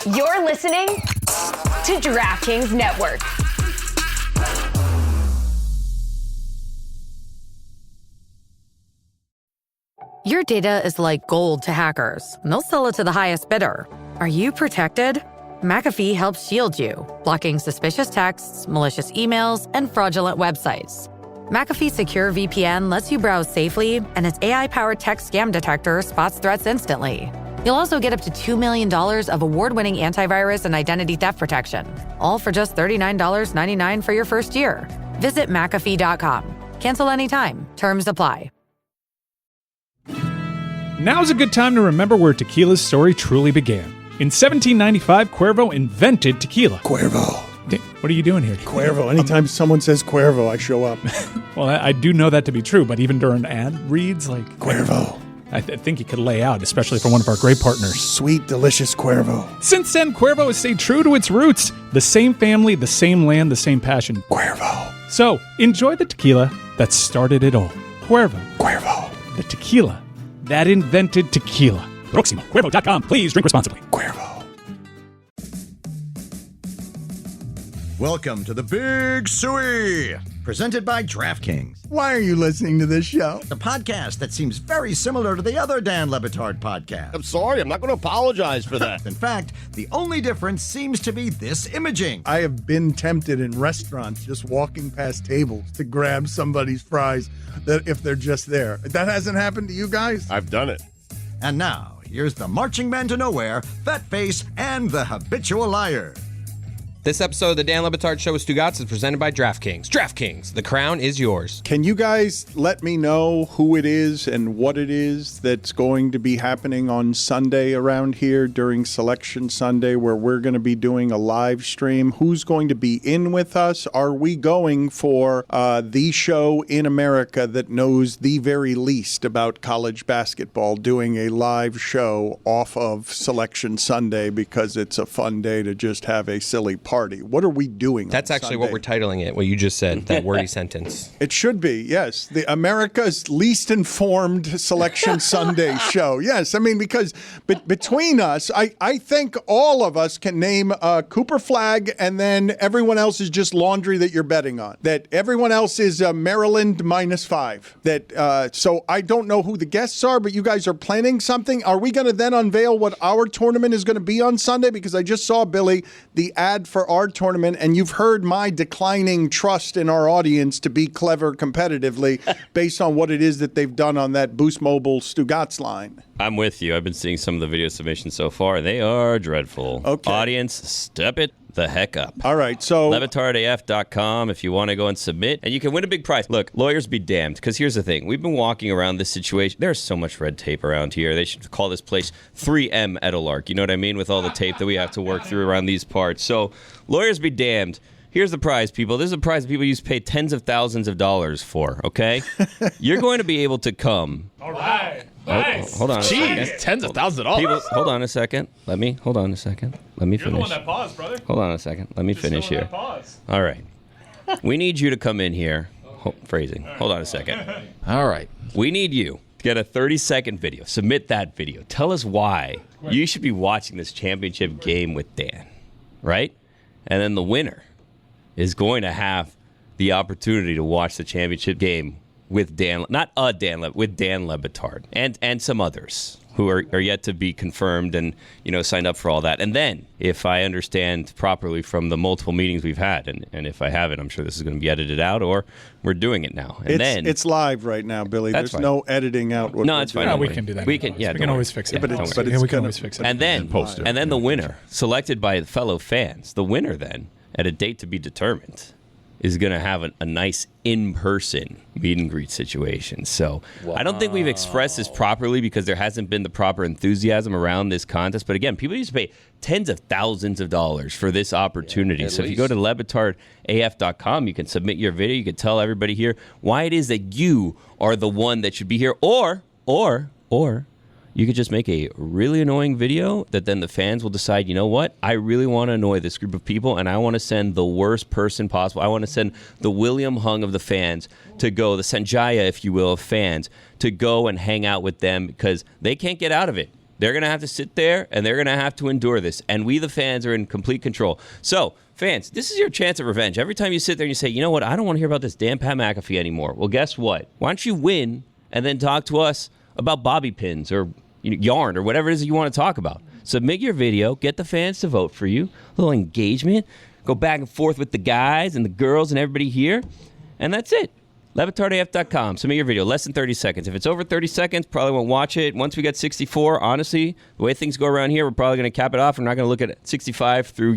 You're listening to DraftKings Network. Your data is like gold to hackers, and they'll sell it to the highest bidder. Are you protected? McAfee helps shield you, blocking suspicious texts, malicious emails, and fraudulent websites. McAfee Secure VPN lets you browse safely, and its AI-powered text scam detector spots threats instantly. You'll also get up to $2 million of award-winning antivirus and identity theft protection, all for just $39.99 for your first year. Visit McAfee.com. Cancel anytime. Terms apply. Now's a good time to remember where tequila's story truly began. In 1795, Cuervo invented tequila. Cuervo. What are you doing here? Cuervo. Anytime someone says Cuervo, I show up. Well, I do know that to be true, but even during ad reads, like... Cuervo. I think you could lay out, especially for one of our great partners. Sweet, delicious Cuervo. Since then, Cuervo has stayed true to its roots. The same family, the same land, the same passion. Cuervo. So, enjoy the tequila that started it all. Cuervo. Cuervo. The tequila that invented tequila. Proximo. Cuervo.com. Please drink responsibly. Cuervo. Welcome to the Big Suey, presented by DraftKings, Why are you listening to this show? the podcast that seems very similar to the other Dan Le Batard podcast. I'm sorry, I'm not going to apologize for that. In fact, the only difference seems to be this imaging. I have been tempted in restaurants just walking past tables to grab somebody's fries that if they're just there. That hasn't happened to you guys? I've done it. And now, here's the marching man to nowhere, Fat Face, and the habitual liar. This episode of the Dan Le Batard Show with Stugotz is presented by DraftKings. DraftKings, the crown is yours. Can you guys let me know who it is and what it is that's going to be happening on Sunday around here during Selection Sunday, where we're going to be doing a live stream? Who's going to be in with us? Are we going for the show in America that knows the very least about college basketball, doing a live show off of Selection Sunday because it's a fun day to just have a silly party? What are we doing? That's actually what we're titling it, what you just said, that wordy sentence. It should be, yes. The America's least informed Selection Sunday show. Yes, I mean, because between us, I think all of us can name Cooper Flag, and then everyone else is just laundry that you're betting on. That everyone else is Maryland -5. That so I don't know who the guests are, but you guys are planning something. Are we going to then unveil what our tournament is going to be on Sunday? Because I just saw, Billy, the ad for our tournament, and you've heard my declining trust in our audience to be clever competitively based on what it is that they've done on that Boost Mobile Stugotz line. I'm with you. I've been seeing some of the video submissions so far. They are dreadful. Okay. Audience, step it the heck up. All right, so LebatardAF.com if you want to go and submit, and you can win a big prize. Look, lawyers be damned, because here's the thing. We've been walking around this situation. There's so much red tape around here. They should call this place 3M Edelark. You know what I mean? With all the tape that we have to work through around these parts. So lawyers be damned. Here's the prize, people. This is a prize that people used to pay tens of thousands of dollars for, okay? You're going to be able to come. All right. Nice. Hold on a second. Jeez, tens of thousands of dollars. People, hold on a second. Hold on a second. Let me You're finish. the one that paused, brother. Hold on a second. Let me finish here. Pause. All right. We need you to come in here. Phrasing. Hold on a second. All right. We need you to get a 30-second video. Submit that video. Tell us why you should be watching this championship game with Dan, right? And then the winner is going to have the opportunity to watch the championship game with Dan, with Dan Le Batard and some others who are yet to be confirmed and, signed up for all that. And then, if I understand properly from the multiple meetings we've had, and if I haven't, I'm sure this is going to be edited out, or we're doing it now. And it's live right now, Billy. There's fine. no editing out. No, it's fine. No, we can do that. We can always fix it. Yeah, we can always fix it. And then the winner, selected by fellow fans, the winner then, at a date to be determined, is going to have a nice in-person meet and greet situation. So I don't think we've expressed this properly because there hasn't been the proper enthusiasm around this contest. But again, people used to pay tens of thousands of dollars for this opportunity. So if you go to LebatardAF.com, you can submit your video. You can tell everybody here why it is that you are the one that should be here. Or you could just make a really annoying video that then the fans will decide, you know what? I really want to annoy this group of people, and I want to send the worst person possible. I want to send the William Hung of the fans to go, the Sanjaya, if you will, of fans, to go and hang out with them because they can't get out of it. They're going to have to sit there, and they're going to have to endure this. And we, the fans, are in complete control. So, fans, this is your chance at revenge. Every time you sit there and you say, you know what, I don't want to hear about this damn Pat McAfee anymore. Well, guess what? Why don't you win and then talk to us about bobby pins or yarn or whatever it is that you want to talk about. Submit your video. Get the fans to vote for you. A little engagement. Go back and forth with the guys and the girls and everybody here. And that's it. LebatardAF.com. Submit your video. Less than 30 seconds. If it's over 30 seconds, probably won't watch it. Once we get 64, honestly, the way things go around here, we're probably going to cap it off. We're not going to look at 65 through,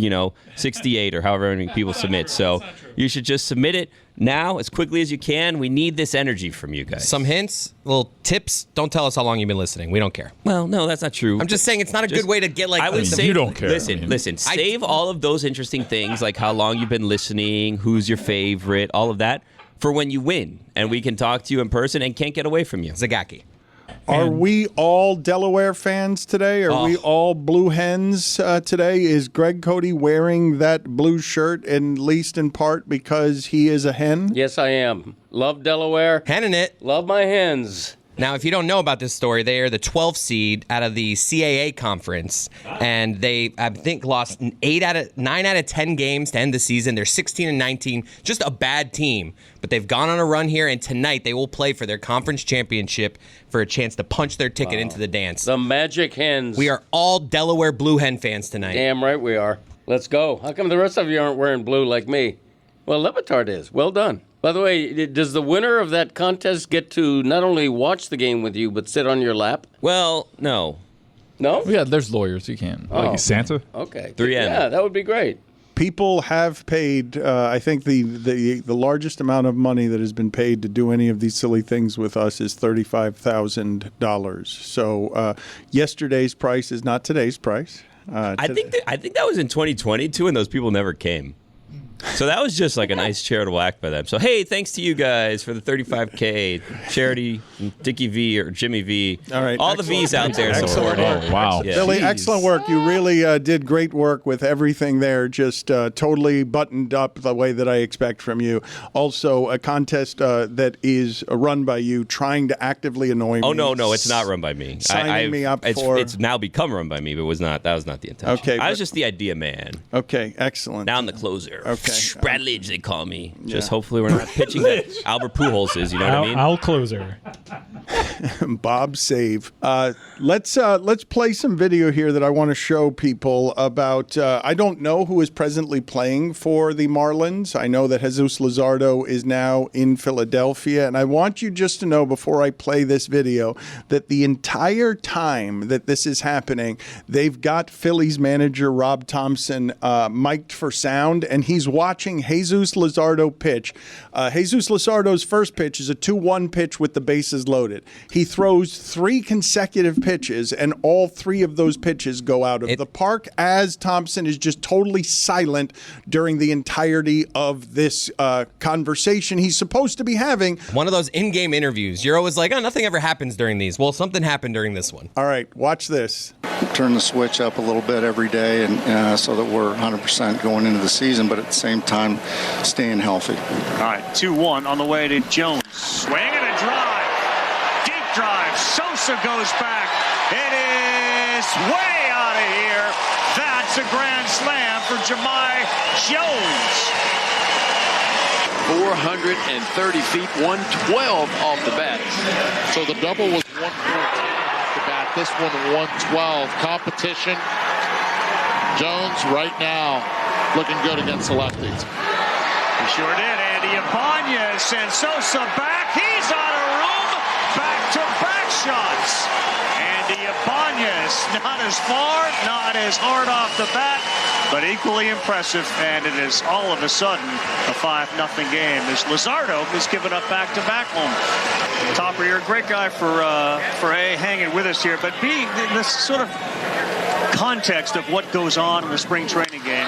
68 or however many people submit. So you should just submit it now as quickly as you can. We need this energy from you guys. Some hints, little tips. Don't tell us how long you've been listening. We don't care. Well, no, that's not true. I'm just saying it's not a good way to get I would say you don't care. Listen. Save all of those interesting things like how long you've been listening, who's your favorite, all of that for when you win, and we can talk to you in person and can't get away from you. Zagaki. Are we all Delaware fans today? Are we all Blue Hens today? Is Greg Cody wearing that blue shirt, at least in part because he is a hen? Yes, I am. Love Delaware. Henning it. Love my hens. Now, if you don't know about this story, they are the 12th seed out of the CAA conference, and they, I think, lost 9 out of 10 games to end the season. They're 16-19, just a bad team. But they've gone on a run here, and tonight they will play for their conference championship for a chance to punch their ticket into the dance. The Magic Hens. We are all Delaware Blue Hen fans tonight. Damn right we are. Let's go. How come the rest of you aren't wearing blue like me? Well, Le Batard is. Well done. By the way, does the winner of that contest get to not only watch the game with you, but sit on your lap? Well, no. No? Yeah, there's lawyers. You can. Like Santa? Okay. 3M. Yeah, that would be great. People have paid, I think the largest amount of money that has been paid to do any of these silly things with us is $35,000. So yesterday's price is not today's price. I think that was in 2020 too, and those people never came. So that was just like a nice charitable act by them. So, hey, thanks to you guys for the $35K charity, Dickie V or Jimmy V. All right. All the V's out there Excellent supporting. work. Wow. Yeah. Billy, excellent work. You really did great work with everything there, just totally buttoned up the way that I expect from you. Also, a contest that is run by you, trying to actively annoy me. Oh, no, it's not run by me. Signing me up for... It's now become run by me, but that was not the intention. Okay, I was just the idea man. Okay, excellent. Now I'm the closer. Okay. Bradley, they call me. Just hopefully we're not pitching that Albert Pujols is, you know what I mean? I'll closer. Bob save. Let's play some video here that I want to show people about. I don't know who is presently playing for the Marlins. I know that Jesus Luzardo is now in Philadelphia, and I want you just to know before I play this video that the entire time that this is happening, they've got Phillies manager Rob Thompson mic'd for sound, and he's watching Jesus Luzardo pitch. Jesus Luzardo's first pitch is a 2-1 pitch with the bases loaded. He throws 3 consecutive pitches, and all 3 of those pitches go out of the park as Thompson is just totally silent during the entirety of this conversation he's supposed to be having. One of those in-game interviews. You're always like, oh, nothing ever happens during these. Well, something happened during this one. All right, watch this. Turn the switch up a little bit every day and so that we're 100% going into the season, but at the same time staying healthy. All right, 2-1 on the way to Jones. Swing and a drive. Deep drive. Sosa goes back. It is way out of here. That's a grand slam for Jahmai Jones. 430 feet, 112 off the bat. So the double was 114 off the bat. This one 112. Competition. Jones right now looking good against the lefties. He sure did. Andy Ibanez sends Sosa back. He's out of room. Back-to-back shots. Andy Ibanez, not as far, not as hard off the bat, but equally impressive. And it is all of a sudden a 5-0 game as Luzardo is giving up back-to-back home. Topper, you're a great guy for A, hanging with us here, but B, this sort of context of what goes on in the spring training game.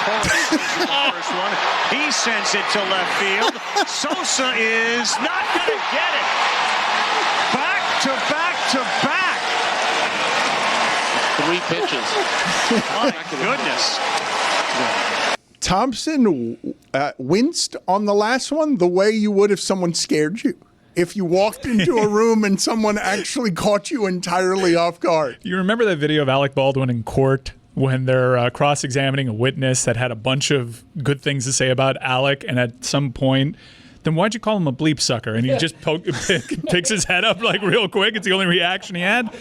Torres is the first one. He sends it to left field. Sosa is not going to get it. Back to back to back. 3 pitches. My goodness. Thompson winced on the last one the way you would if someone scared you. if you walked into a room and someone actually caught you entirely off guard. You remember that video of Alec Baldwin in court when they're cross-examining a witness that had a bunch of good things to say about Alec, and at some point, then why'd you call him a bleep sucker? And he just picks his head up like real quick. It's the only reaction he had.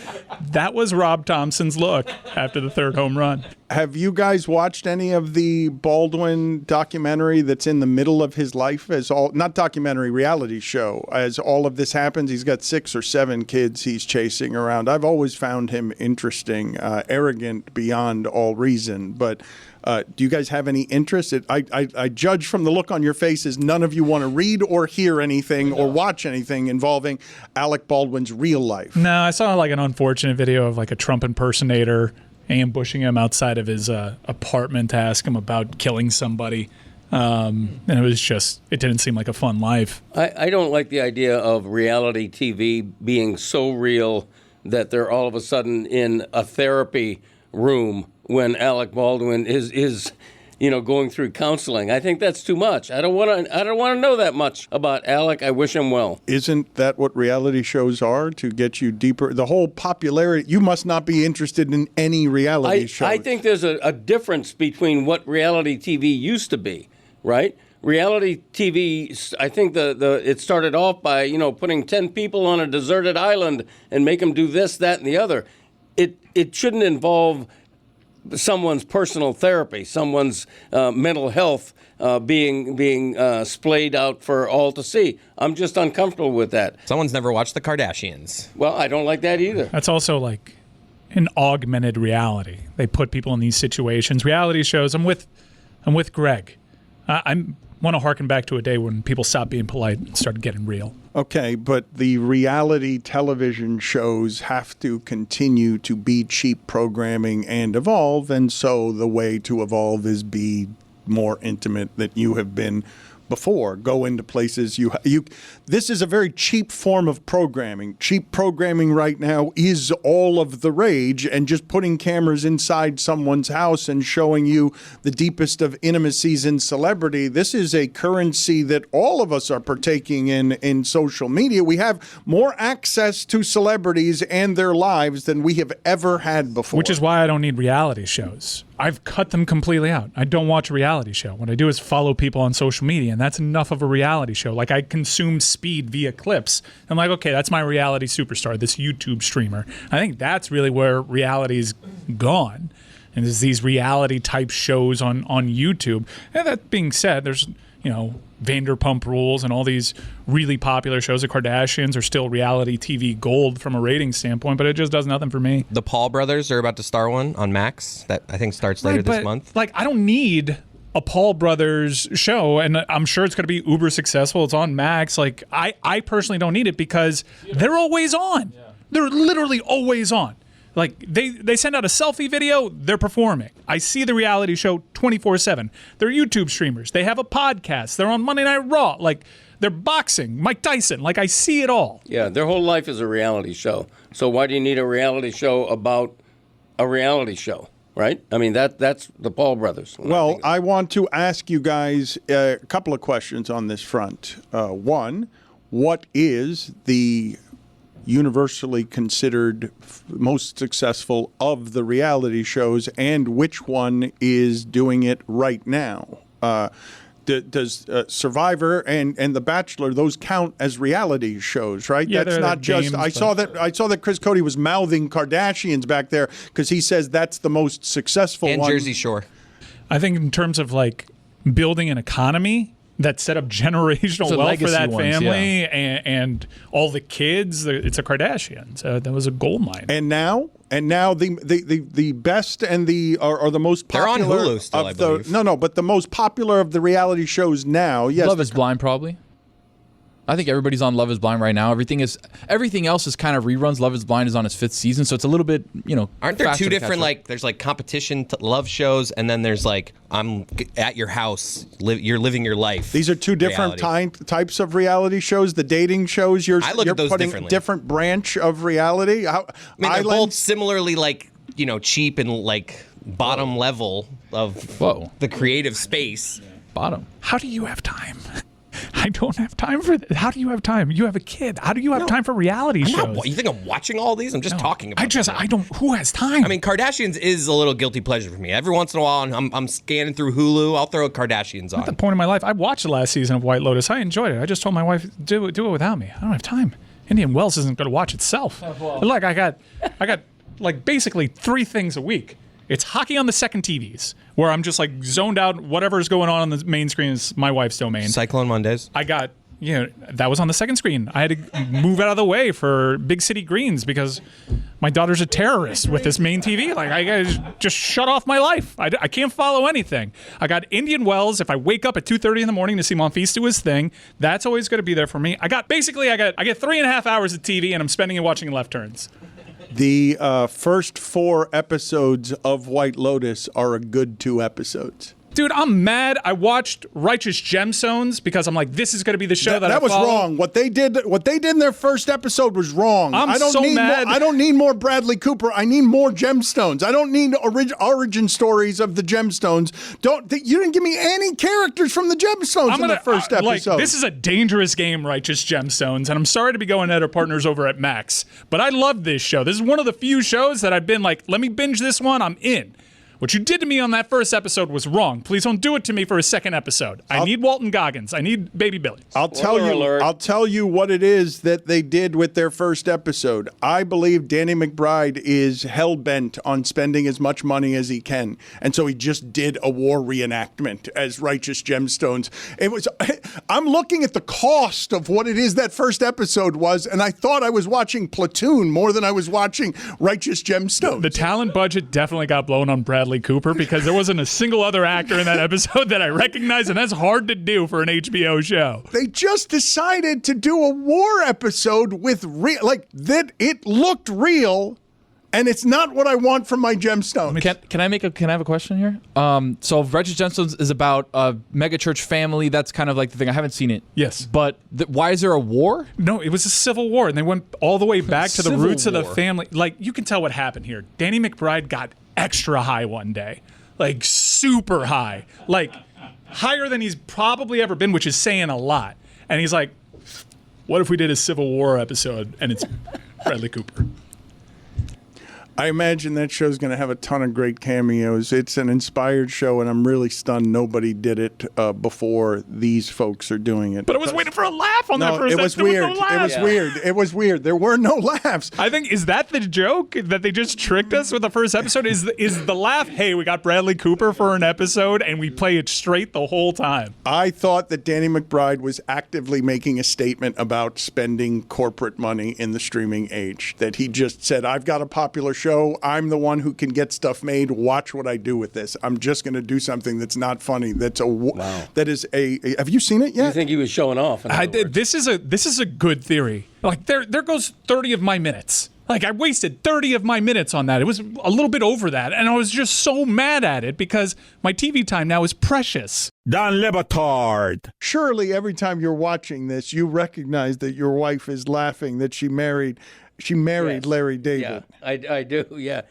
That was Rob Thompson's look after the third home run. Have you guys watched any of the Baldwin documentary that's in the middle of his life? Not documentary, reality show. As all of this happens, he's got 6 or 7 kids he's chasing around. I've always found him interesting, arrogant beyond all reason. But do you guys have any interest? I judge from the look on your faces, none of you want to read or hear anything or watch anything involving Alec Baldwin's real life. No, I saw like an unfortunate video of like a Trump impersonator ambushing him outside of his apartment to ask him about killing somebody. And it didn't seem like a fun life. I don't like the idea of reality TV being so real that they're all of a sudden in a therapy room when Alec Baldwin is going through counseling. I think that's too much. I don't want to know that much about Alec. I wish him well. Isn't that what reality shows are, to get you deeper? The whole popularity, you must not be interested in any reality show. I think there's a difference between what reality TV used to be, right? Reality TV, I think it started off by, putting 10 people on a deserted island and make them do this, that, and the other. It shouldn't involve someone's personal therapy, someone's mental health being splayed out for all to see. I'm just uncomfortable with that. Someone's never watched the Kardashians. Well, I don't like that either. That's also like an augmented reality. They put people in these situations. Reality shows. I'm with Greg. I want to harken back to a day when people stopped being polite and started getting real. Okay, but the reality television shows have to continue to be cheap programming and evolve, and so the way to evolve is be more intimate than you have been before. Go into places you. This is a very cheap form of programming. Cheap programming right now is all of the rage, and just putting cameras inside someone's house and showing you the deepest of intimacies in celebrity. This is a currency that all of us are partaking in social media. We have more access to celebrities and their lives than we have ever had before. Which is why I don't need reality shows. I've cut them completely out. I don't watch a reality show. What I do is follow people on social media, and that's enough of a reality show. Like, I consume speed via clips. I'm like, okay, that's my reality superstar, this YouTube streamer. I think that's really where reality's gone. And there's these reality type shows on YouTube. And that being said, there's, Vanderpump Rules and all these really popular shows. The Kardashians are still reality TV gold from a rating standpoint, but it just does nothing for me. The Paul brothers are about to star one on Max that I think starts later this month. Like, I don't need a Paul brothers show, and I'm sure it's going to be uber successful. It's on Max. Like, I personally don't need it because they're always on. Yeah. They're literally always on. Like, they send out a selfie video, they're performing. I see the reality show 24/7. They're YouTube streamers. They have a podcast. They're on Monday Night Raw. Like, they're boxing. Mike Tyson. Like, I see it all. Yeah, their whole life is a reality show. So why do you need a reality show about a reality show, right? I mean, that's the Paul brothers. Well, I want to ask you guys a couple of questions on this front. One, what is the universally considered most successful of the reality shows, and which one is doing it right now? Does Survivor and The Bachelor, those count as reality shows, right? Yeah, that's not just. I saw that Chris Cody was mouthing Kardashians back there because he says that's the most successful and one. Jersey Shore. I think in terms of like building an economy that set up generational wealth for that family and all the kids, it's a Kardashian. So that was a gold mine. And now the best and the most popular. They're on Hulu still, I believe. But the most popular of the reality shows now. Yes, Love is Blind, probably. I think everybody's on Love is Blind right now. Everything else is kind of reruns. Love is Blind is on its 5th season, so it's a little bit, Aren't there two different, like, there's like competition love shows, and then there's like, I'm at your house, you're living your life. These are two different types of reality shows. The dating shows, you're at those putting differently. Different branch of reality. They're both similarly like, cheap and like bottom level of the creative space. Bottom. How do you have time? I don't have time for this. How do you have time? You have a kid. How do you have time for reality shows? You think I'm watching all these? I'm just talking about Who has time? I mean, Kardashians is a little guilty pleasure for me. Every once in a while, I'm scanning through Hulu. I'll throw Kardashians on. At the point in my life, I watched the last season of White Lotus. I enjoyed it. I just told my wife, do it without me. I don't have time. Indian Wells isn't going to watch itself. Look, I got like basically 3 things a week. It's hockey on the second TVs, where I'm just like zoned out. Whatever's going on the main screen is my wife's domain. Cyclone Mondays. I got, that was on the second screen. I had to move out of the way for Big City Greens because my daughter's a terrorist with this main TV. Like, I gotta just shut off my life. I can't follow anything. I got Indian Wells. If I wake up at 2:30 in the morning to see Monfils do his thing, that's always going to be there for me. I get 3.5 hours of TV, and I'm spending it watching Left Turns. The first 4 episodes of White Lotus are a good 2 episodes. Dude, I'm mad. I watched Righteous Gemstones because I'm like, this is going to be the show that I was follow. wrong. What they did in their first episode was wrong. I don't need mad. I don't need more Bradley Cooper. I need more Gemstones. I don't need origin stories of the Gemstones. You didn't give me any characters from the Gemstones in the first episode. This is a dangerous game, Righteous Gemstones, and I'm sorry to be going at our partners over at Max, but I love this show. This is one of the few shows that I've been like, let me binge this one. I'm in. What you did to me on that first episode was wrong. Please don't do it to me for a second episode. I need Walton Goggins. I need Baby Billy. I'll tell you what it is that they did with their first episode. I believe Danny McBride is hell-bent on spending as much money as he can. And so he just did a war reenactment as Righteous Gemstones. I'm looking at the cost of what it is that first episode was, and I thought I was watching Platoon more than I was watching Righteous Gemstones. The talent budget definitely got blown on Bradley Cooper because there wasn't a single other actor in that episode that I recognized, and that's hard to do for an HBO show. They just decided to do a war episode with that. It looked real, and it's not what I want from my Gemstones. Can I have a question here? So Righteous Gemstones is about a megachurch family. That's kind of like the thing. I haven't seen it. Yes. But why is there a war? No, it was a civil war, and they went all the way back to the roots of the family. Like, you can tell what happened here. Danny McBride got extra high one day. Like, super high. Like, higher than he's probably ever been, which is saying a lot. And he's like, what if we did a Civil War episode and it's Bradley Cooper? I imagine that show's going to have a ton of great cameos. It's an inspired show, and I'm really stunned nobody did it before these folks are doing it. But I was waiting for a laugh on that first episode. It was weird. It was weird. There were no laughs. I think, is that the joke? That they just tricked us with the first episode? Is the laugh, hey, we got Bradley Cooper for an episode, and we play it straight the whole time? I thought that Danny McBride was actively making a statement about spending corporate money in the streaming age. That he just said, I've got a popular show. I'm the one who can get stuff made. Watch what I do with this. I'm just going to do something that's not funny. That is a. Have you seen it yet? You think he was showing off? This is a good theory. Like, there goes 30 of my minutes. Like, I wasted 30 of my minutes on that. It was a little bit over that, and I was just so mad at it because my TV time now is precious. Don Le Batard. Surely every time you're watching this, you recognize that your wife is laughing that she married yes. Larry David. Yeah, I do, yeah.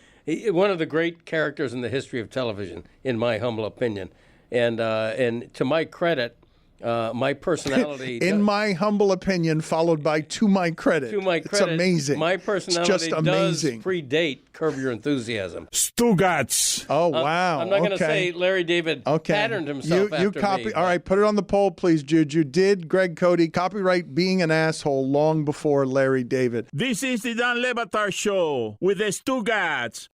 One of the great characters in the history of television, in my humble opinion. And to my credit, my personality... in my humble opinion, followed by to my credit. To my credit. It's amazing. My personality it's just amazing. Does predate Curb Your Enthusiasm. Stugotz. Oh, wow. I'm not going to say Larry David patterned himself after me. All right, put it on the poll, please, Juju. Did Greg Cody copyright being an asshole long before Larry David? This is the Don Le Batard Show with the Stugotz.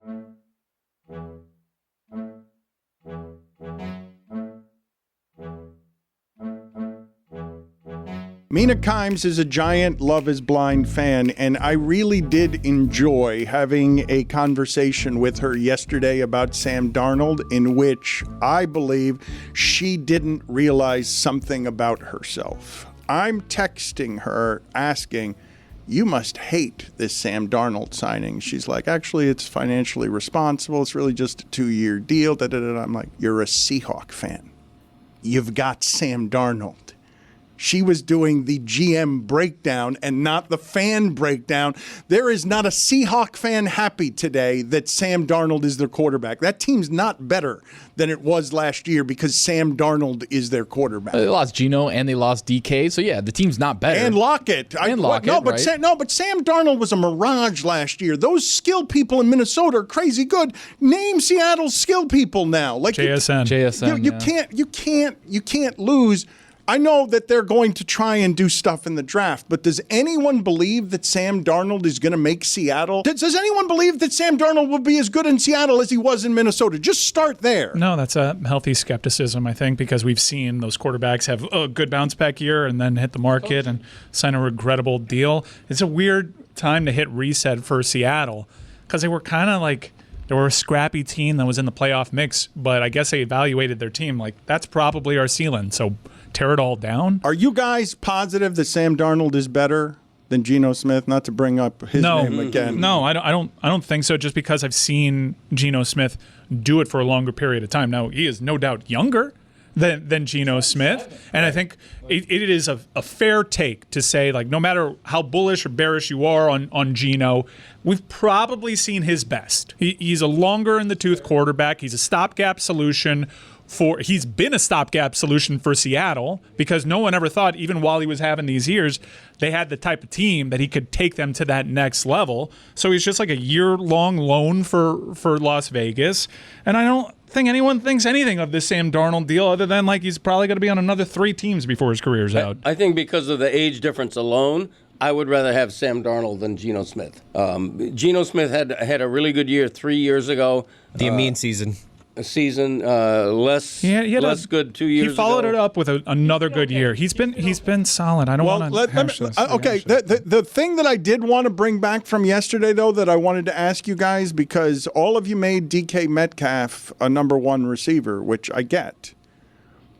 Mina Kimes is a giant Love is Blind fan, and I really did enjoy having a conversation with her yesterday about Sam Darnold, in which I believe she didn't realize something about herself. I'm texting her asking, you must hate this Sam Darnold signing. She's like, actually, it's financially responsible. It's really just a 2-year deal. I'm like, you're a Seahawk fan. You've got Sam Darnold. She was doing the GM breakdown and not the fan breakdown. There is not a Seahawk fan happy today that Sam Darnold is their quarterback. That team's not better than it was last year because Sam Darnold is their quarterback. They lost Geno and they lost DK, so yeah, the team's not better. And Lockett. But Sam Darnold was a mirage last year. Those skill people in Minnesota are crazy good. Name Seattle's skill people now. Like JSN. You can't lose. I know that they're going to try and do stuff in the draft, but does anyone believe that Sam Darnold is going to make Seattle? Does anyone believe that Sam Darnold will be as good in Seattle as he was in Minnesota? Just start there. No, that's a healthy skepticism, I think, because we've seen those quarterbacks have a good bounce back year and then hit the market and sign a regrettable deal. It's a weird time to hit reset for Seattle because they were kind of like they were a scrappy team that was in the playoff mix, but I guess they evaluated their team like that's probably our ceiling, so tear it all down. Are you guys positive that Sam Darnold is better than Geno Smith? Not to bring up his name again. No, I don't think so. Just because I've seen Geno Smith do it for a longer period of time. Now he is no doubt younger than Geno Smith, and I think it is a fair take to say like no matter how bullish or bearish you are on Geno, we've probably seen his best. He's a longer in the tooth quarterback. He's a stopgap solution. He's been a stopgap solution for Seattle because no one ever thought, even while he was having these years, they had the type of team that he could take them to that next level. So he's just like a year-long loan for Las Vegas. And I don't think anyone thinks anything of this Sam Darnold deal other than like he's probably going to be on another 3 teams before his career's out. I think because of the age difference alone, I would rather have Sam Darnold than Geno Smith. Geno Smith had a really good year 3 years ago. The Amin season. A season less good 2 years ago. He followed it up with another good year. He's been solid. I don't want to hash this. Okay, the thing that I did want to bring back from yesterday, though, that I wanted to ask you guys, because all of you made DK Metcalf a number 1 receiver, which I get.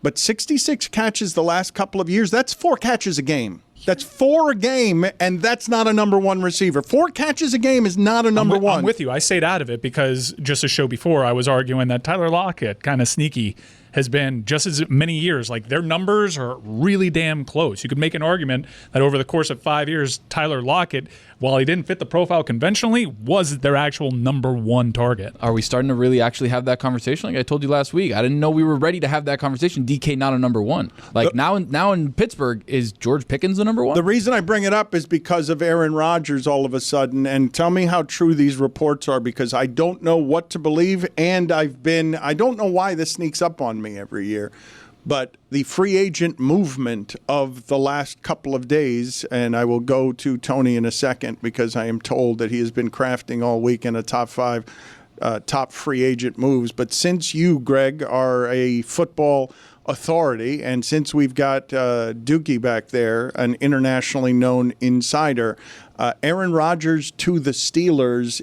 But 66 catches the last couple of years, that's 4 catches a game. That's 4 a game, and that's not a number 1 receiver. 4 catches a game is not a number 1. I'm with you. I stayed out of it because just a show before, I was arguing that Tyler Lockett, kind of sneaky, has been just as many years. Like, their numbers are really damn close. You could make an argument that over the course of 5 years, Tyler Lockett, while he didn't fit the profile conventionally, was their actual number 1 target. Are we starting to really actually have that conversation? Like I told you last week, I didn't know we were ready to have that conversation. DK not a number 1. Like now in Pittsburgh, is George Pickens the number 1? The reason I bring it up is because of Aaron Rodgers all of a sudden. And tell me how true these reports are, because I don't know what to believe. And I don't know why this sneaks up on me every year. But the free agent movement of the last couple of days, and I will go to Tony in a second because I am told that he has been crafting all week in a top 5 top free agent moves. But since you, Greg, are a football authority, and since we've got Dookie back there, an internationally known insider, Aaron Rodgers to the Steelers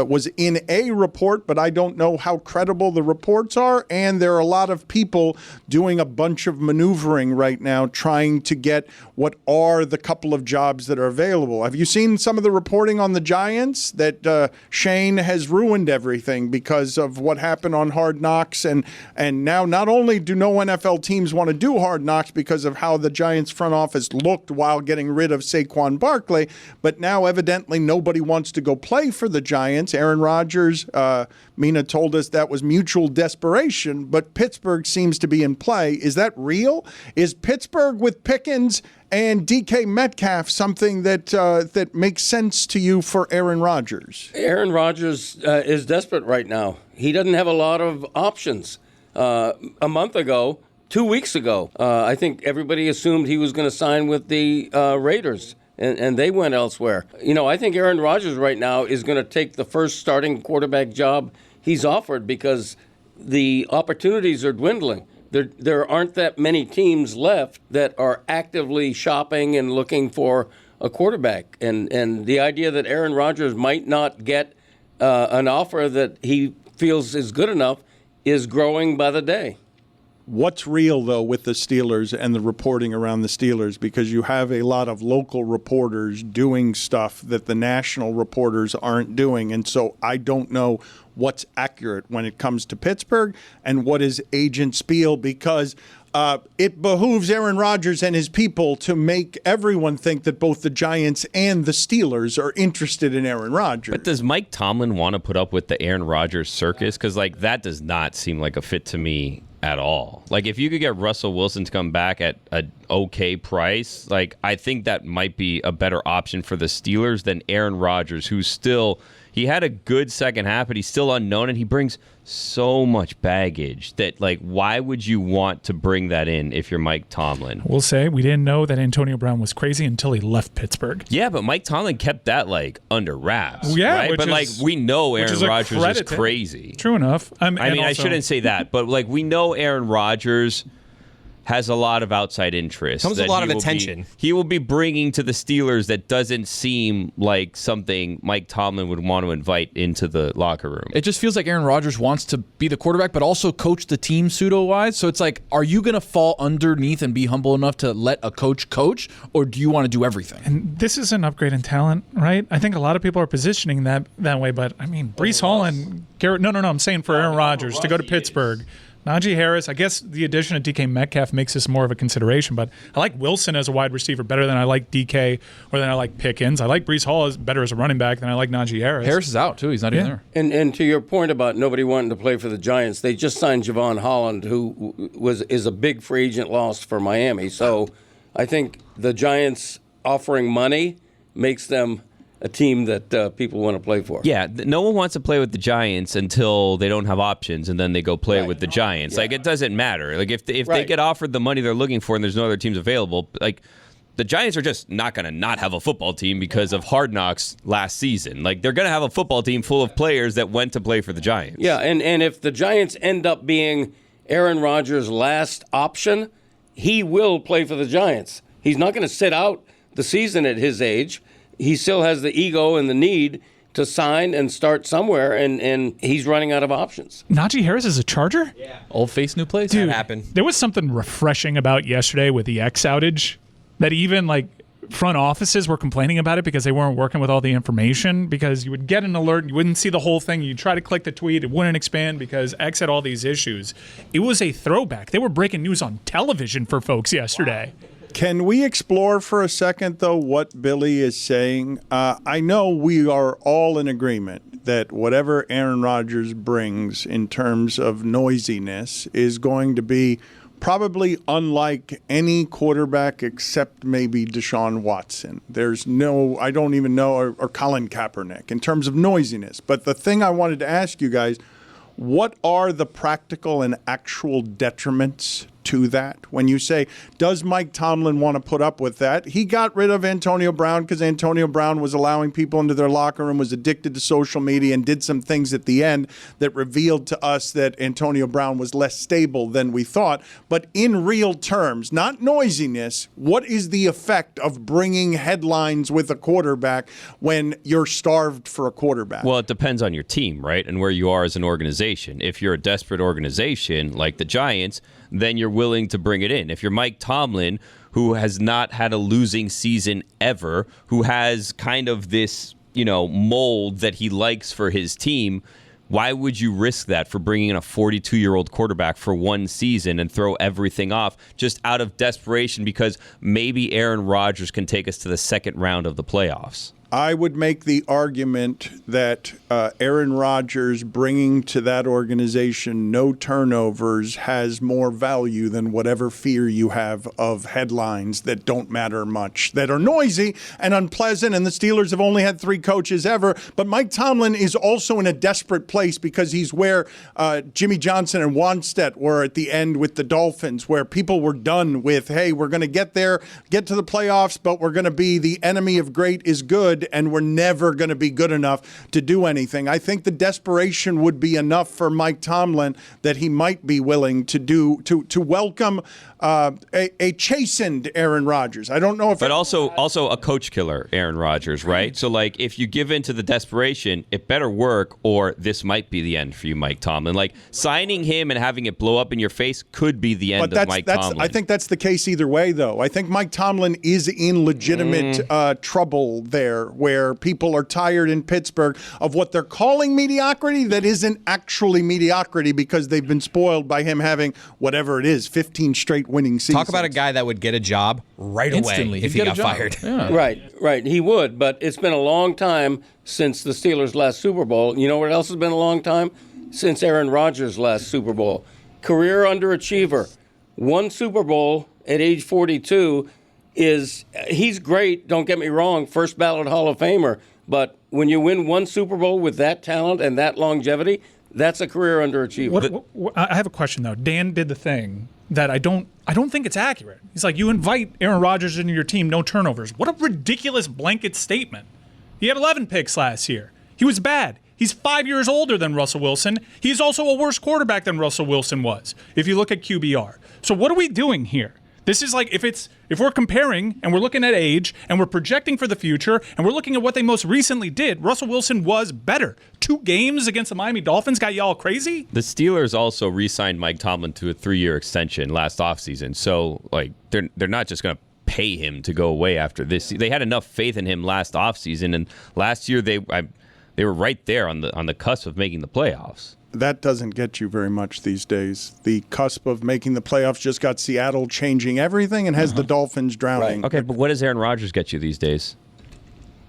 was in a report, but I don't know how credible the reports are, and there are a lot of people doing a bunch of maneuvering right now trying to get what are the couple of jobs that are available. Have you seen some of the reporting on the Giants that Shane has ruined everything because of what happened on Hard Knocks, and now not only do no NFL teams want to do Hard Knocks because of how the Giants front office looked while getting rid of Saquon Barkley, but now evidently nobody wants to go play for the Giants. Aaron Rodgers, Mina told us that was mutual desperation, but Pittsburgh seems to be in play. Is that real? Is Pittsburgh with Pickens and DK Metcalf something that makes sense to you for Aaron Rodgers? Aaron Rodgers is desperate right now. He doesn't have a lot of options. A month ago, 2 weeks ago, I think everybody assumed he was going to sign with the Raiders. And they went elsewhere. You know, I think Aaron Rodgers right now is going to take the first starting quarterback job he's offered because the opportunities are dwindling. There aren't that many teams left that are actively shopping and looking for a quarterback. And the idea that Aaron Rodgers might not get an offer that he feels is good enough is growing by the day. What's real, though, with the Steelers and the reporting around the Steelers? Because you have a lot of local reporters doing stuff that the national reporters aren't doing. And so I don't know what's accurate when it comes to Pittsburgh and what is agent spiel, because it behooves Aaron Rodgers and his people to make everyone think that both the Giants and the Steelers are interested in Aaron Rodgers. But does Mike Tomlin want to put up with the Aaron Rodgers circus? Because, like, that does not seem like a fit to me at all. Like, if you could get Russell Wilson to come back at an okay price, like, I think that might be a better option for the Steelers than Aaron Rodgers, who's still, he had a good second half, but he's still unknown, and he brings so much baggage that, like, why would you want to bring that in if you're Mike Tomlin? We'll say we didn't know that Antonio Brown was crazy until he left Pittsburgh. Yeah, but Mike Tomlin kept that, like, under wraps. Yeah, right? But, like, we know Aaron Rodgers is crazy. True enough. I mean, I shouldn't say that, but, like, we know Aaron Rodgers has a lot of outside interest. Comes a lot of attention. He will be bringing to the Steelers that doesn't seem like something Mike Tomlin would want to invite into the locker room. It just feels like Aaron Rodgers wants to be the quarterback, but also coach the team pseudo-wise. So it's like, are you going to fall underneath and be humble enough to let a coach, or do you want to do everything? And this is an upgrade in talent, right? I think a lot of people are positioning that way, but I mean, Breece Hall and Garrett. No, I'm saying for Aaron Rodgers to go to Pittsburgh. Najee Harris, I guess the addition of DK Metcalf makes this more of a consideration, but I like Wilson as a wide receiver better than I like DK or than I like Pickens. I like Breece Hall as better as a running back than I like Najee Harris. Harris is out, too. He's not even there. And to your point about nobody wanting to play for the Giants, they just signed Javon Holland, who is a big free agent loss for Miami. So I think the Giants offering money makes them a team that people want to play for. Yeah, no one wants to play with the Giants until they don't have options, and then they go play with the Giants. Yeah. Like, it doesn't matter. Like, if they get offered the money they're looking for and there's no other teams available, like, the Giants are just not going to not have a football team because of Hard Knocks last season. Like, they're going to have a football team full of players that went to play for the Giants. Yeah, and if the Giants end up being Aaron Rodgers' last option, he will play for the Giants. He's not going to sit out the season at his age. He still has the ego and the need to sign and start somewhere, and he's running out of options. Najee Harris is a Charger? Yeah. Old face, new place? Dude, that happened. There was something refreshing about yesterday with the X outage that even, like, front offices were complaining about it because they weren't working with all the information, because you would get an alert, you wouldn't see the whole thing, you'd try to click the tweet, it wouldn't expand because X had all these issues. It was a throwback. They were breaking news on television for folks yesterday. Wow. Can we explore for a second, though, what Billy is saying? I know we are all in agreement that whatever Aaron Rodgers brings in terms of noisiness is going to be probably unlike any quarterback except maybe Deshaun Watson. There's no, I don't even know, or Colin Kaepernick in terms of noisiness. But the thing I wanted to ask you guys, what are the practical and actual detriments to that? When you say, does Mike Tomlin want to put up with that? He got rid of Antonio Brown because Antonio Brown was allowing people into their locker room, was addicted to social media, and did some things at the end that revealed to us that Antonio Brown was less stable than we thought. But in real terms, not noisiness, what is the effect of bringing headlines with a quarterback when you're starved for a quarterback? Well, it depends on your team, right? And where you are as an organization. If you're a desperate organization like the Giants, then you're willing to bring it in. If you're Mike Tomlin, who has not had a losing season ever, who has kind of this, mold that he likes for his team, why would you risk that for bringing in a 42-year-old quarterback for one season and throw everything off just out of desperation because maybe Aaron Rodgers can take us to the second round of the playoffs? I would make the argument that Aaron Rodgers bringing to that organization no turnovers has more value than whatever fear you have of headlines that don't matter much, that are noisy and unpleasant, and the Steelers have only had 3 coaches ever. But Mike Tomlin is also in a desperate place because he's where Jimmy Johnson and Wanstead were at the end with the Dolphins, where people were done with, hey, we're going to get there, get to the playoffs, but we're going to be the enemy of great is good, and we're never going to be good enough to do anything. I think the desperation would be enough for Mike Tomlin that he might be willing to welcome a chastened Aaron Rodgers. I don't know if, but also a coach killer, Aaron Rodgers, right? So, like, if you give in to the desperation, it better work, or this might be the end for you, Mike Tomlin. Like, signing him and having it blow up in your face could be the end of Mike Tomlin. I think that's the case either way, though. I think Mike Tomlin is in legitimate trouble there where people are tired in Pittsburgh of what they're calling mediocrity that isn't actually mediocrity because they've been spoiled by him having whatever it is, 15 straight winning seasons. Talk about a guy that would get a job right Instantly. away if he got fired. Yeah. Right. He would, but it's been a long time since the Steelers' last Super Bowl. You know what else has been a long time? Since Aaron Rodgers' last Super Bowl. Career underachiever. One Super Bowl at age 42 he's great, don't get me wrong, first ballot Hall of Famer, but when you win one Super Bowl with that talent and that longevity, that's a career underachiever. I have a question though. Dan did the thing that I don't think it's accurate. He's like, you invite Aaron Rodgers into your team, no turnovers. What a ridiculous blanket statement. He had 11 picks last year. He was bad. He's 5 years older than Russell Wilson. He's also a worse quarterback than Russell Wilson was, if you look at QBR. So what are we doing here? This is like if we're comparing and we're looking at age and we're projecting for the future and we're looking at what they most recently did, Russell Wilson was better. 2 games against the Miami Dolphins got y'all crazy? The Steelers also re-signed Mike Tomlin to a 3-year extension last offseason. So like they're not just going to pay him to go away after this. They had enough faith in him last offseason, and last year they were right there on the cusp of making the playoffs. That doesn't get you very much these days. The cusp of making the playoffs just got Seattle changing everything and has the Dolphins drowning. Right. Okay, but what does Aaron Rodgers get you these days?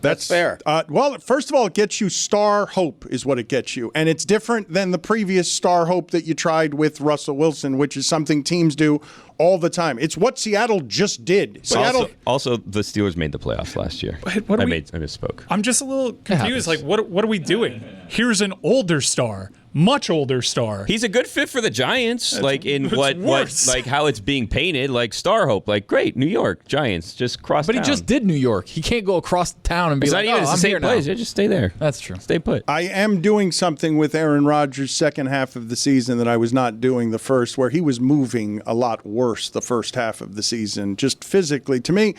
That's fair. Well, first of all, it gets you star hope is what it gets you. And it's different than the previous star hope that you tried with Russell Wilson, which is something teams do all the time. It's what Seattle just did. Seattle Also, the Steelers made the playoffs last year. I misspoke. I'm just a little confused. Like, what are we doing? Here's an older star. Much older star. He's a good fit for the Giants, like in what like how it's being painted, like star hope, like great New York Giants just cross. But town. he just did New York. He can't go across town and be it's like, not even I'm the same here place. now. Yeah, just stay there. That's true. Stay put. I am doing something with Aaron Rodgers' second half of the season that I was not doing the first, where he was moving a lot worse the first half of the season, just physically. To me,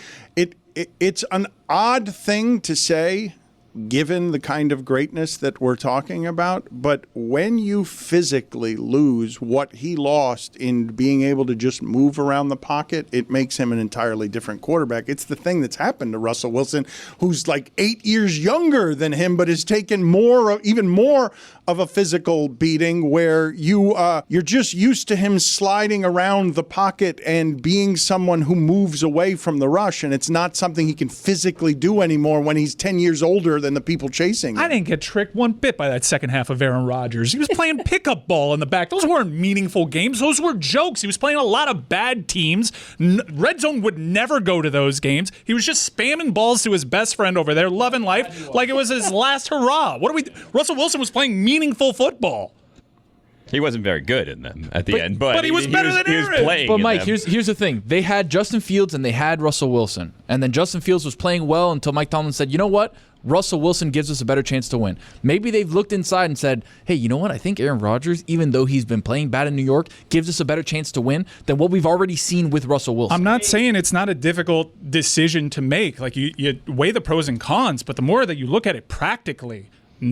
it's an odd thing to say, given the kind of greatness that we're talking about, but when you physically lose what he lost in being able to just move around the pocket, it makes him an entirely different quarterback. It's the thing that's happened to Russell Wilson, who's like 8 years younger than him, but has taken even more of a physical beating, where you're just used to him sliding around the pocket and being someone who moves away from the rush, and it's not something he can physically do anymore when he's 10 years older than the people chasing him. I didn't get tricked one bit by that second half of Aaron Rodgers. He was playing pickup ball in the back. Those weren't meaningful games. Those were jokes. He was playing a lot of bad teams. Red Zone would never go to those games. He was just spamming balls to his best friend over there, loving life like it was his last hurrah. Russell Wilson was playing meaningful football. He wasn't very good in them at the end, but he was better than Aaron. He was playing. But Mike, them. here's the thing: they had Justin Fields and they had Russell Wilson, and then Justin Fields was playing well until Mike Tomlin said, "You know what? Russell Wilson gives us a better chance to win." Maybe they've looked inside and said, "Hey, you know what? I think Aaron Rodgers, even though he's been playing bad in New York, gives us a better chance to win than what we've already seen with Russell Wilson." I'm not saying it's not a difficult decision to make. Like you weigh the pros and cons, but the more that you look at it practically,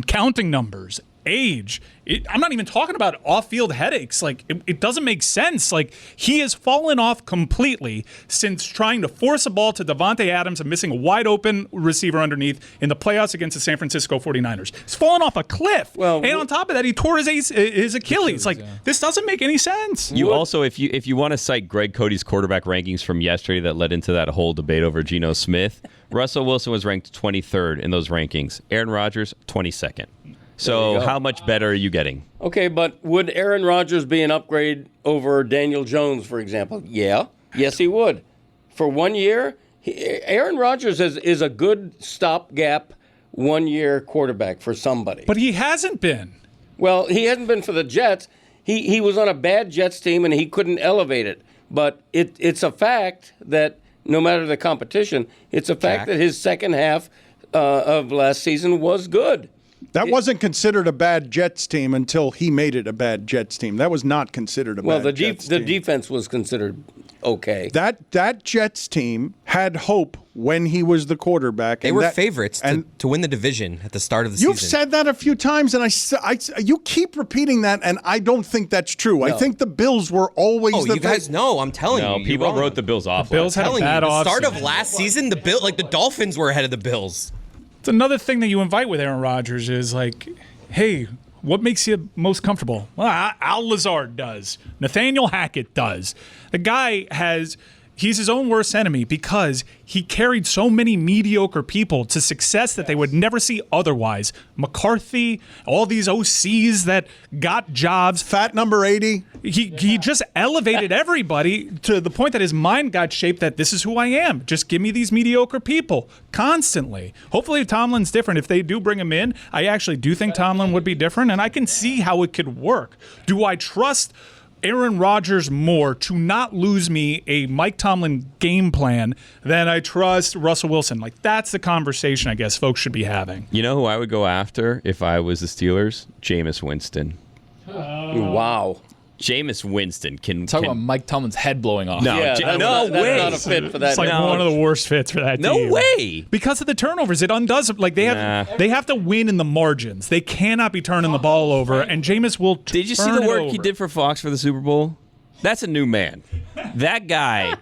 counting numbers, age, I'm not even talking about off-field headaches. Like, it doesn't make sense. Like, he has fallen off completely since trying to force a ball to Devontae Adams and missing a wide-open receiver underneath in the playoffs against the San Francisco 49ers. He's fallen off a cliff. And on top of that, he tore his Achilles. Like, this doesn't make any sense. You also, if you want to cite Greg Cody's quarterback rankings from yesterday that led into that whole debate over Geno Smith, Russell Wilson was ranked 23rd in those rankings. Aaron Rodgers, 22nd. So how much better are you getting? Okay, but would Aaron Rodgers be an upgrade over Daniel Jones, for example? Yeah. Yes, he would. For 1 year, Aaron Rodgers is a good stopgap 1 year quarterback for somebody. But he hasn't been. Well, he hasn't been for the Jets. He was on a bad Jets team and he couldn't elevate it. But it's a fact that no matter the competition, it's a fact that his second half of last season was good. That wasn't considered a bad Jets team until he made it a bad Jets team. That was not considered a bad Jets team. The defense was considered okay. That Jets team had hope when he was the quarterback. They were favorites to win the division at the start of the season. You've said that a few times, and you keep repeating that, and I don't think that's true. No. I think the Bills were always you guys know. I'm telling you. People wrote the Bills off. The Bills had a bad the off start of last season, the Dolphins were ahead of the Bills. It's another thing that you invite with Aaron Rodgers is like, hey, what makes you most comfortable? Well, Al Lazard does. Nathaniel Hackett does. The guy he's his own worst enemy because he carried so many mediocre people to success that they would never see otherwise. McCarthy, all these OCs that got jobs. Fat number 80. He just elevated everybody to the point that his mind got shaped that this is who I am. Just give me these mediocre people constantly. Hopefully Tomlin's different. If they do bring him in, I actually do think Tomlin would be different, and I can see how it could work. Do I trust Aaron Rodgers more to not lose me a Mike Tomlin game plan than I trust Russell Wilson? Like, that's the conversation I guess folks should be having. You know who I would go after if I was the Steelers? Jameis Winston. Wow. Jameis Winston can talk about Mike Tomlin's head blowing off. No, Yeah, no way. That's not a fit for that. It's like one of the worst fits for that No team. way. Because of the turnovers, it undoes. Like they have to win in the margins. They cannot be turning the ball over. And Jameis will. Did you see the work he did for Fox for the Super Bowl? That's a new man. That guy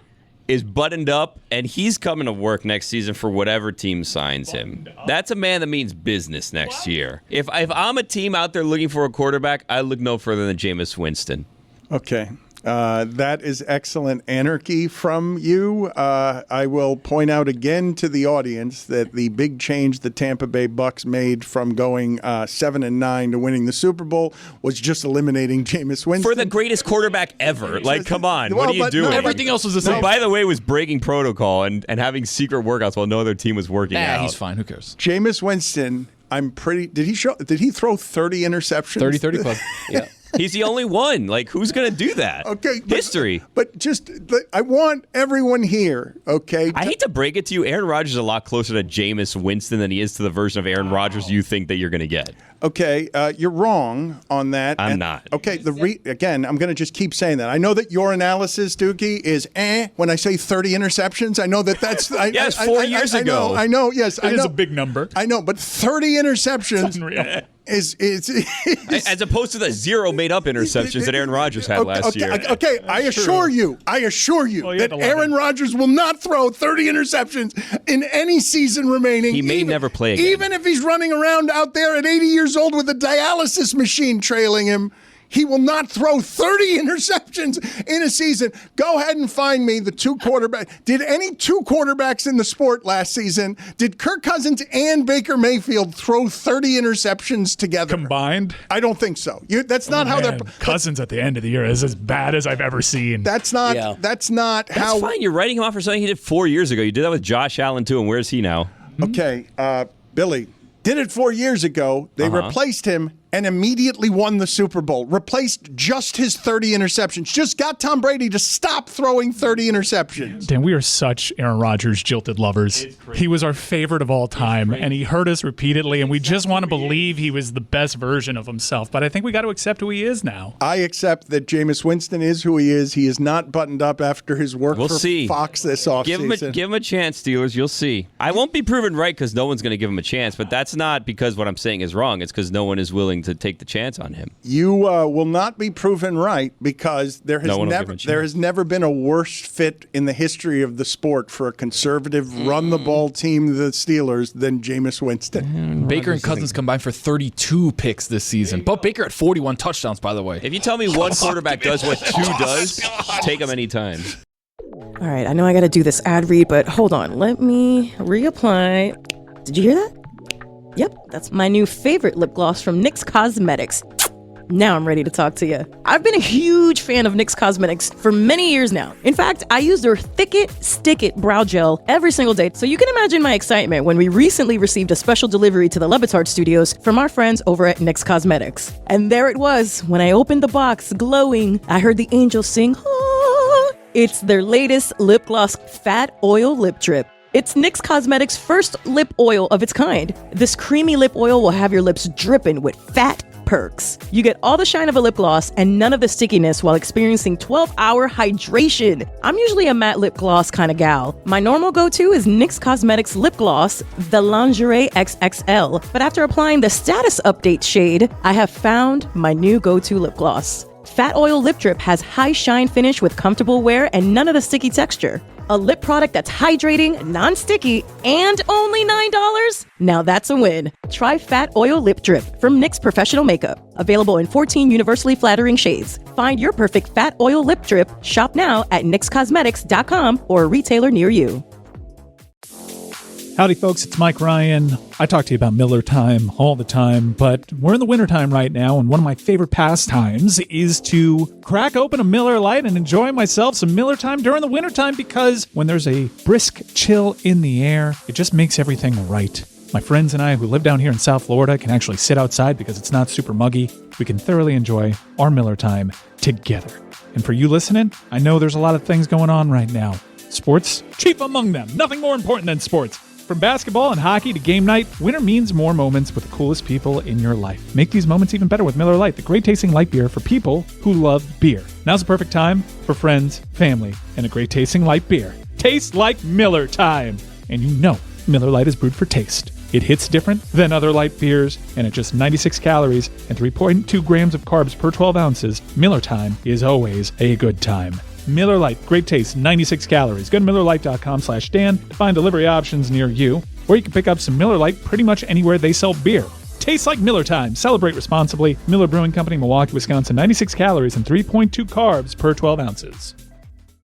is buttoned up, and he's coming to work next season for whatever team signs him. That's a man that means business next year. If I'm a team out there looking for a quarterback, I look no further than Jameis Winston. Okay. That is excellent anarchy from you. I will point out again to the audience that the big change the Tampa Bay Bucks made from going 7-9 to winning the Super Bowl was just eliminating Jameis Winston. For the greatest quarterback ever. Like, come on. What are you doing? Everything else was the same. By the way, was breaking protocol and having secret workouts while no other team was working out. He's fine. Who cares? Jameis Winston, did he throw 30 interceptions? 30 club. Yeah. He's the only one. Like, who's going to do that? Okay. History. But I want everyone here, okay? I hate to break it to you. Aaron Rodgers is a lot closer to Jameis Winston than he is to the version of Aaron Rodgers you think that you're going to get. Okay, you're wrong on that. I'm not. Okay, again, I'm going to just keep saying that. I know that your analysis, Dookie, is when I say 30 interceptions. I know that's... Yes, 4 years ago. I know, yes. It is a big number. I know, but 30 interceptions... It's unreal. Is as opposed to the 0 made-up interceptions that Aaron Rodgers had last year. Okay, I assure you that Aaron Rodgers will not throw 30 interceptions in any season remaining. He may never play again. Even if he's running around out there at 80 years old with a dialysis machine trailing him, he will not throw 30 interceptions in a season. Go ahead and find me the two quarterbacks. Did any two quarterbacks in the sport last season, did Kirk Cousins and Baker Mayfield throw 30 interceptions together? Combined? I don't think so. That's not how they're... Cousins at the end of the year is as bad as I've ever seen. That's not how... That's fine. You're writing him off for something he did 4 years ago. You did that with Josh Allen, too, and where's he now? Okay, Billy, did it 4 years ago. They replaced him and immediately won the Super Bowl. Replaced just his 30 interceptions. Just got Tom Brady to stop throwing 30 interceptions. Dan, we are such Aaron Rodgers jilted lovers. He was our favorite of all time, and he hurt us repeatedly, and we just want to believe he was the best version of himself. But I think we got to accept who he is now. I accept that Jameis Winston is who he is. He is not buttoned up after his work for Fox this offseason. Give him a chance, Steelers. You'll see. I won't be proven right because no one's going to give him a chance, but that's not because what I'm saying is wrong. It's because no one is willing to take the chance on him. You will not be proven right because there has never been a worse fit in the history of the sport for a conservative run-the-ball team, the Steelers, than Jameis Winston. Baker and Cousins combined for 32 picks this season. But Baker had 41 touchdowns, by the way. If you tell me one quarterback does what two does, take him anytime. All right, I know I got to do this ad read, but hold on. Let me reapply. Did you hear that? Yep, that's my new favorite lip gloss from NYX Cosmetics. Now I'm ready to talk to you. I've been a huge fan of NYX Cosmetics for many years now. In fact, I use their Thick It, Stick It brow gel every single day. So you can imagine my excitement when we recently received a special delivery to the Batard studios from our friends over at NYX Cosmetics. And there it was. When I opened the box, glowing, I heard the angels sing, "Ah." It's their latest lip gloss fat oil lip drip. It's NYX Cosmetics' first lip oil of its kind. This creamy lip oil will have your lips dripping with fat perks. You get all the shine of a lip gloss and none of the stickiness while experiencing 12-hour hydration. I'm usually a matte lip gloss kind of gal. My normal go-to is NYX Cosmetics lip gloss, the Lingerie XXL. But after applying the status update shade, I have found my new go-to lip gloss. Fat Oil Lip Drip has high shine finish with comfortable wear and none of the sticky texture. A lip product that's hydrating, non-sticky, and only $9? Now that's a win. Try Fat Oil Lip Drip from NYX Professional Makeup. Available in 14 universally flattering shades. Find your perfect Fat Oil Lip Drip. Shop now at nyxcosmetics.com or a retailer near you. Howdy, folks. It's Mike Ryan. I talk to you about Miller Time all the time, but we're in the wintertime right now, and one of my favorite pastimes is to crack open a Miller Lite and enjoy myself some Miller Time during the wintertime, because when there's a brisk chill in the air, it just makes everything right. My friends and I, who live down here in South Florida, can actually sit outside because it's not super muggy. We can thoroughly enjoy our Miller Time together. And for you listening, I know there's a lot of things going on right now. Sports, chief among them. Nothing more important than sports. From basketball and hockey to game night, winter means more moments with the coolest people in your life. Make these moments even better with Miller Lite, the great tasting light beer for people who love beer. Now's the perfect time for friends, family, and a great tasting light beer. Taste like Miller Time. And you know Miller Lite is brewed for taste. It hits different than other light beers, and at just 96 calories and 3.2 grams of carbs per 12 ounces, Miller Time is always a good time. Miller Lite, great taste, 96 calories. Go to MillerLite.com/Dan to find delivery options near you, or you can pick up some Miller Lite pretty much anywhere they sell beer. Tastes like Miller Time. Celebrate responsibly. Miller Brewing Company, Milwaukee, Wisconsin, 96 calories and 3.2 carbs per 12 ounces.